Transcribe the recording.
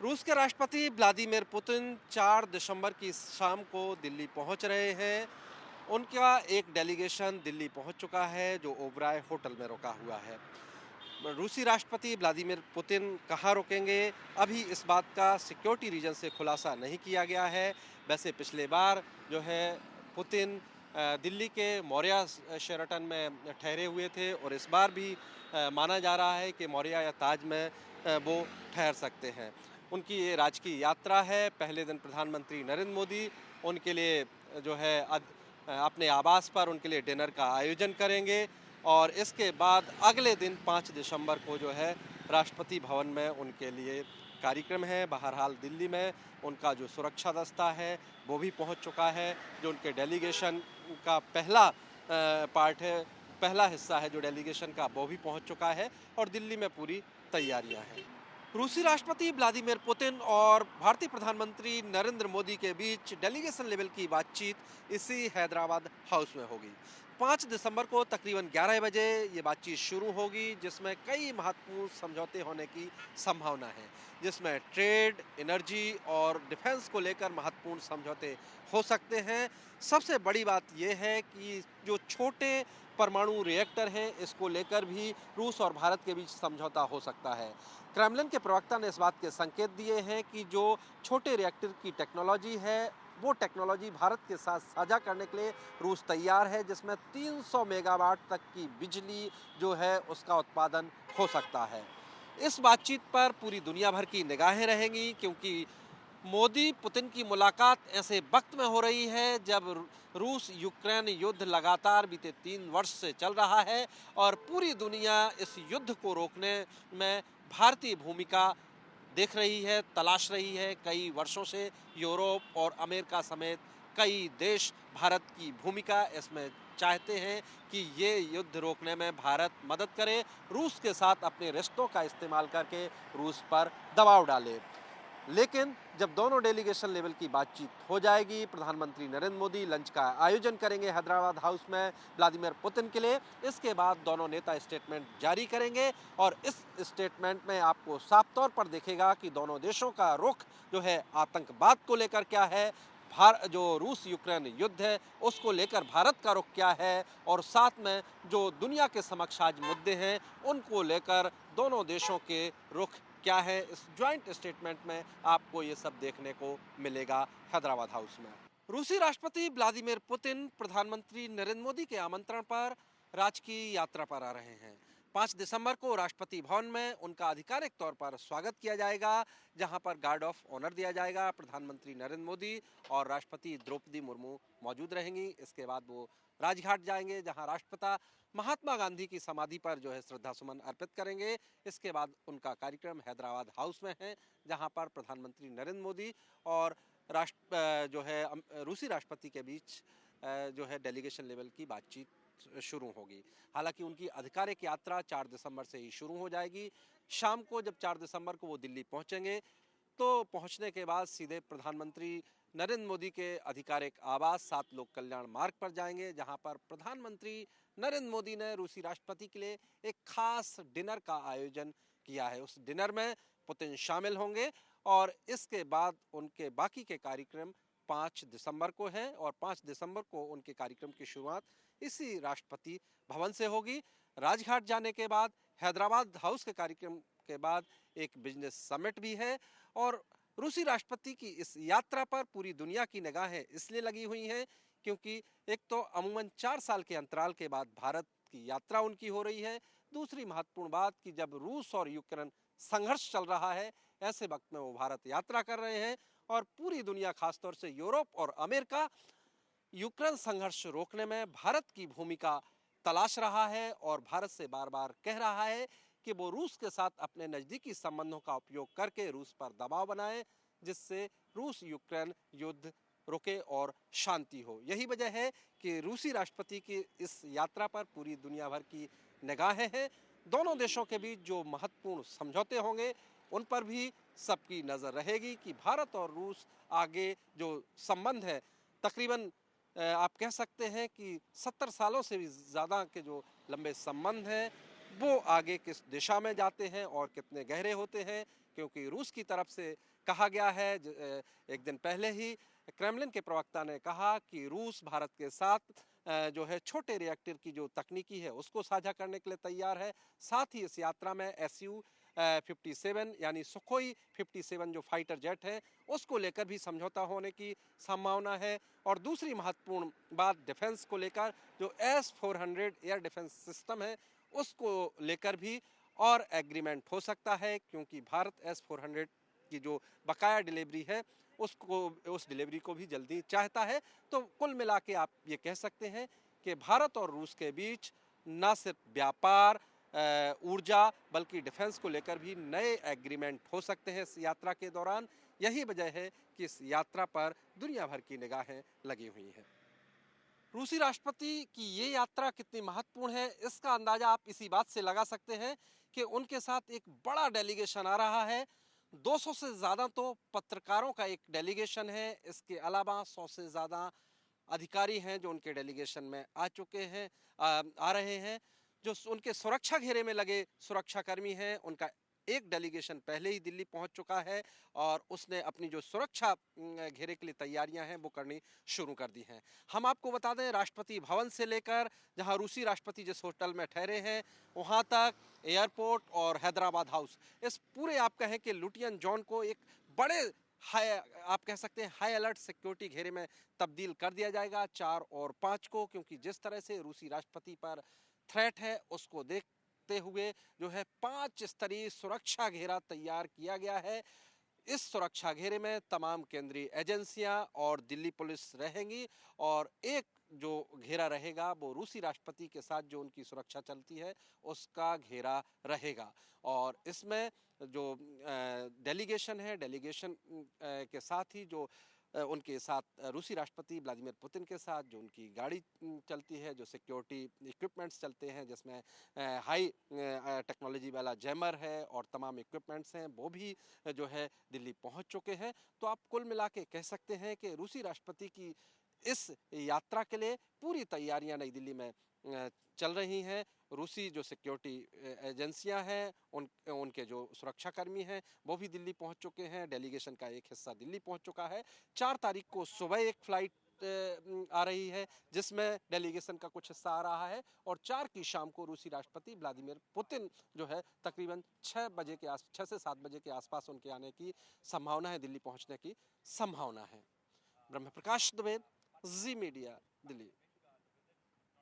रूस के राष्ट्रपति व्लादिमीर पुतिन 4 दिसंबर की शाम को दिल्ली पहुंच रहे हैं। उनका एक डेलीगेशन दिल्ली पहुंच चुका है जो ओबराय होटल में रुका हुआ है। रूसी राष्ट्रपति व्लादिमीर पुतिन कहाँ रुकेंगे, अभी इस बात का सिक्योरिटी रीजन से खुलासा नहीं किया गया है। वैसे पिछले बार जो है पुतिन दिल्ली के मौर्या शेराटन में ठहरे हुए थे और इस बार भी माना जा रहा है कि मौर्या या ताज में वो ठहर सकते हैं। उनकी ये राजकीय यात्रा है। पहले दिन प्रधानमंत्री नरेंद्र मोदी उनके लिए जो है अपने आवास पर उनके लिए डिनर का आयोजन करेंगे और इसके बाद अगले दिन 5 दिसंबर को जो है राष्ट्रपति भवन में उनके लिए कार्यक्रम है। बहरहाल दिल्ली में उनका जो सुरक्षा दस्ता है वो भी पहुंच चुका है। जो उनके डेलीगेशन का पहला पार्ट है, पहला हिस्सा है जो डेलीगेशन का, वो भी पहुंच चुका है और दिल्ली में पूरी तैयारियां हैं। रूसी राष्ट्रपति व्लादिमीर पुतिन और भारतीय प्रधानमंत्री नरेंद्र मोदी के बीच डेलीगेशन लेवल की बातचीत इसी हैदराबाद हाउस में होगी। 5 दिसंबर को तकरीबन 11 बजे ये बातचीत शुरू होगी, जिसमें कई महत्वपूर्ण समझौते होने की संभावना है, जिसमें ट्रेड, एनर्जी और डिफेंस को लेकर महत्वपूर्ण समझौते हो सकते हैं। सबसे बड़ी बात यह है कि जो छोटे परमाणु रिएक्टर हैं, इसको लेकर भी रूस और भारत के बीच समझौता हो सकता है। क्रेमलिन के प्रवक्ता ने इस बात के संकेत दिए हैं कि जो छोटे रिएक्टर की टेक्नोलॉजी है, वो टेक्नोलॉजी भारत के साथ साझा करने के लिए रूस तैयार है, जिसमें 300 मेगावाट तक की बिजली जो है उसका उत्पादन हो सकता है। इस बातचीत पर पूरी दुनिया भर की निगाहें रहेंगी, क्योंकि मोदी पुतिन की मुलाकात ऐसे वक्त में हो रही है जब रूस यूक्रेन युद्ध लगातार बीते 3 वर्ष से चल रहा है और पूरी दुनिया इस युद्ध को रोकने में भारतीय भूमिका देख रही है, तलाश रही है। कई वर्षों से यूरोप और अमेरिका समेत कई देश भारत की भूमिका इसमें चाहते हैं कि ये युद्ध रोकने में भारत मदद करे, रूस के साथ अपने रिश्तों का इस्तेमाल करके रूस पर दबाव डाले। लेकिन जब दोनों डेलीगेशन लेवल की बातचीत हो जाएगी, प्रधानमंत्री नरेंद्र मोदी लंच का आयोजन करेंगे हैदराबाद हाउस में व्लादिमीर पुतिन के लिए। इसके बाद दोनों नेता स्टेटमेंट जारी करेंगे और इस स्टेटमेंट में आपको साफ तौर पर दिखेगा कि दोनों देशों का रुख जो है आतंकवाद को लेकर क्या है, जो रूस यूक्रेन युद्ध है उसको लेकर भारत का रुख क्या है, और साथ में जो दुनिया के समक्ष आज मुद्दे हैं उनको लेकर दोनों देशों के रुख क्या है। इस ज्वाइंट स्टेटमेंट में आपको ये सब देखने को मिलेगा हैदराबाद हाउस में। रूसी राष्ट्रपति व्लादिमीर पुतिन प्रधानमंत्री नरेंद्र मोदी के आमंत्रण पर राजकीय यात्रा पर आ रहे हैं। 5 दिसंबर को राष्ट्रपति भवन में उनका आधिकारिक तौर पर स्वागत किया जाएगा, जहां पर गार्ड ऑफ ऑनर दिया जाएगा। प्रधानमंत्री नरेंद्र मोदी और राष्ट्रपति द्रौपदी मुर्मू मौजूद रहेंगी। इसके बाद वो राजघाट जाएंगे, जहां राष्ट्रपिता महात्मा गांधी की समाधि पर जो है श्रद्धा सुमन अर्पित करेंगे। इसके बाद उनका कार्यक्रम हैदराबाद हाउस में है, जहां पर प्रधानमंत्री नरेंद्र मोदी और जो है रूसी राष्ट्रपति के बीच जो है डेलीगेशन लेवल की बातचीत शुरू होगी। हालांकि उनकी आधिकारिक यात्रा 4 दिसंबर से ही शुरू हो जाएगी। शाम को जब 4 दिसंबर को वो दिल्ली पहुंचेंगे, तो पहुंचने के बाद सीधे प्रधानमंत्री नरेंद्र मोदी के आधिकारिक आवास 7 लोक कल्याण मार्ग पर जाएंगे, जहां पर प्रधानमंत्री नरेंद्र मोदी ने रूसी राष्ट्रपति के लिए एक खास डिनर का आयोजन किया है। उस डिनर में पुतिन शामिल होंगे और इसके बाद उनके बाकी के कार्यक्रम 5 दिसंबर को है और 5 दिसंबर को उनके कार्यक्रम की शुरुआत इसी राष्ट्रपति भवन से होगी। राजघाट जाने के बाद हैदराबाद हाउस के कार्यक्रम के बाद एक बिजनेस समिट भी है और रूसी राष्ट्रपति की इस यात्रा पर पूरी दुनिया की निगाहें इसलिए लगी हुई हैं क्योंकि एक तो अमूमन 4 साल के अंतराल के बाद भारत की यात्रा उनकी हो रही है। दूसरी महत्वपूर्ण बात कि जब रूस और यूक्रेन संघर्ष चल रहा है, ऐसे वक्त में वो भारत यात्रा कर रहे हैं और पूरी दुनिया, खासतौर से यूरोप और अमेरिका, यूक्रेन संघर्ष रोकने में भारत की भूमिका तलाश रहा है और भारत से बार बार कह रहा है कि वो रूस के साथ अपने नज़दीकी संबंधों का उपयोग करके रूस पर दबाव बनाए, जिससे रूस यूक्रेन युद्ध रुके और शांति हो। यही वजह है कि रूसी राष्ट्रपति की इस यात्रा पर पूरी दुनिया भर की निगाहें हैं। दोनों देशों के बीच जो महत्वपूर्ण समझौते होंगे उन पर भी सबकी नज़र रहेगी कि भारत और रूस आगे जो संबंध है, तकरीबन आप कह सकते हैं कि 70 सालों से भी ज़्यादा के जो लंबे संबंध हैं, वो आगे किस दिशा में जाते हैं और कितने गहरे होते हैं, क्योंकि रूस की तरफ से कहा गया है, एक दिन पहले ही क्रेमलिन के प्रवक्ता ने कहा कि रूस भारत के साथ जो है छोटे रिएक्टर की जो तकनीकी है उसको साझा करने के लिए तैयार है। साथ ही इस यात्रा में Su-57 यानी सुखोई 57 जो फाइटर जेट है उसको लेकर भी समझौता होने की संभावना है। और दूसरी महत्वपूर्ण बात डिफेंस को लेकर, जो S-400 एयर डिफेंस सिस्टम है उसको लेकर भी और एग्रीमेंट हो सकता है, क्योंकि भारत S-400 की जो बकाया डिलीवरी है उसको उस डिलीवरी को भी जल्दी चाहता है। तो कुल मिला के आप ये कह सकते हैं कि भारत और रूस के बीच न सिर्फ व्यापार, ऊर्जा, बल्कि डिफेंस को लेकर भी नए एग्रीमेंट हो सकते हैं इस यात्रा के दौरान। यही वजह है कि इस यात्रा पर दुनिया भर की निगाहें लगी हुई हैं। रूसी राष्ट्रपति की ये यात्रा कितनी महत्वपूर्ण है इसका अंदाजा आप इसी बात से लगा सकते हैं कि उनके साथ एक बड़ा डेलीगेशन आ रहा है। 200 से ज़्यादा तो पत्रकारों का एक डेलीगेशन है। इसके अलावा 100 से ज़्यादा अधिकारी हैं जो उनके डेलीगेशन में आ चुके हैं, आ रहे हैं। जो उनके सुरक्षा घेरे में लगे सुरक्षाकर्मी हैं, उनका एक डेलीगेशन पहले ही दिल्ली पहुंच चुका है और उसने अपनी जो सुरक्षा घेरे के लिए तैयारियां हैं वो करनी शुरू कर दी हैं। हम आपको बता दें, राष्ट्रपति भवन से लेकर जहां रूसी राष्ट्रपति जिस होटल में ठहरे हैं वहां तक, एयरपोर्ट और हैदराबाद हाउस, इस पूरे आप कहें कि लुटियन जोन को एक बड़े हाई, आप कह सकते हैं हाई अलर्ट सिक्योरिटी घेरे में तब्दील कर दिया जाएगा 4 और 5 को, क्योंकि जिस तरह से रूसी राष्ट्रपति पर थ्रेट है उसको देखते हुए जो है 5 स्तरीय सुरक्षा घेरा तैयार किया गया है। इस सुरक्षा घेरे में तमाम केंद्रीय एजेंसियां और दिल्ली पुलिस रहेंगी और एक जो घेरा रहेगा वो रूसी राष्ट्रपति के साथ जो उनकी सुरक्षा चलती है उसका घेरा रहेगा। और इसमें जो डेलीगेशन है, डेलीगेशन के साथ ही जो उनके साथ रूसी राष्ट्रपति व्लादिमीर पुतिन के साथ जो उनकी गाड़ी चलती है, जो सिक्योरिटी इक्विपमेंट्स चलते हैं जिसमें हाई टेक्नोलॉजी वाला जैमर है और तमाम इक्विपमेंट्स हैं, वो भी जो है दिल्ली पहुंच चुके हैं। तो आप कुल मिला के कह सकते हैं कि रूसी राष्ट्रपति की इस यात्रा के लिए पूरी तैयारियां नई दिल्ली में चल रही हैं। रूसी जो सिक्योरिटी एजेंसियां हैं, उनके जो सुरक्षाकर्मी हैं वो भी दिल्ली पहुंच चुके हैं। डेलीगेशन का एक हिस्सा दिल्ली पहुंच चुका है। 4 तारीख को सुबह एक फ्लाइट आ रही है जिसमें डेलीगेशन का कुछ हिस्सा आ रहा है और 4 की शाम को रूसी राष्ट्रपति व्लादिमीर पुतिन जो है तकरीबन 6 से 7 बजे के आसपास उनके आने की संभावना है, दिल्ली पहुंचने की संभावना है। ब्रह्म प्रकाश दुबे, जी मीडिया, दिल्ली।